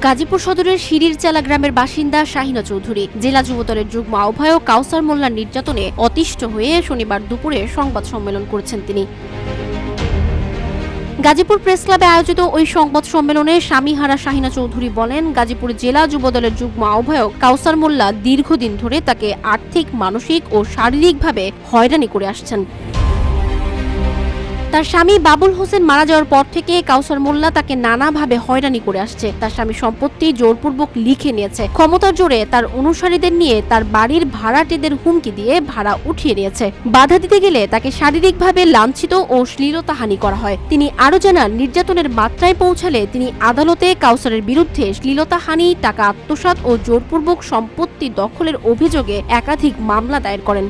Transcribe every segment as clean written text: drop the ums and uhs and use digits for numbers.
গাজীপুর সদরের শিরিরচালা গ্রামের বাসিন্দা শাহিনা চৌধুরী জেলা যুবদলের যুগ্ম আহ্বায়ক কাউসার মোল্লার নির্যাতনে অতিষ্ঠ হয়ে শনিবার দুপুরে সংবাদ সম্মেলন করেছেন তিনি। গাজীপুর প্রেস ক্লাবে আয়োজিত ওই সংবাদ সম্মেলনে স্বামীহারা শাহিনা চৌধুরী বলেন, গাজীপুর জেলা যুবদলের যুগ্ম আহ্বায়ক কাউসার মোল্লা দীর্ঘদিন ধরে তাকে আর্থিক, মানসিক ও শারীরিকভাবে হয়রানি করে আসছেন। তার স্বামী বাবুল হোসেন মারা যাওয়ার পর থেকে কাউসার মোল্লা তাকে নানাভাবে হয়রানি করে আসছে। তার স্বামী সম্পত্তি জোরপূর্বক লিখে নিয়েছে, ক্ষমতার জোরে তার অনুসারীদের নিয়ে তার বাড়ির ভাড়াটেদের হুমকি দিয়ে ভাড়া উঠিয়ে নিয়েছে। বাধা দিতে গেলে তাকে শারীরিকভাবে লাঞ্ছিত ও শ্লীলতাহানি করা হয়। তিনি আরও জানান, নির্যাতনের মাত্রায় পৌঁছালে তিনি আদালতে কাউসারের বিরুদ্ধে শ্লীলতাহানি, টাকা আত্মসাৎ ও জোরপূর্বক সম্পত্তি দখলের অভিযোগে একাধিক মামলা দায়ের করেন।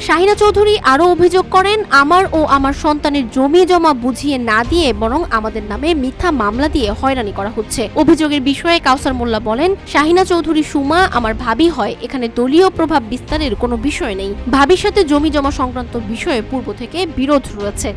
শাহিনা চৌধুরী আরও অভিযোগ করেন, আমার ও আমার সন্তানের জমি জমা বুঝিয়ে না দিয়ে বরং আমাদের নামে মিথ্যা মামলা দিয়ে হয়রানি করা হচ্ছে। অভিযোগের বিষয়ে কাউসার মোল্লা বলেন, শাহিনা চৌধুরী সুমা আমার ভাবি হয়, এখানে দলীয় প্রভাব বিস্তারের কোনো বিষয় নেই। ভাবির সাথে জমি জমা সংক্রান্ত বিষয়ে পূর্ব থেকে বিরোধ রয়েছে।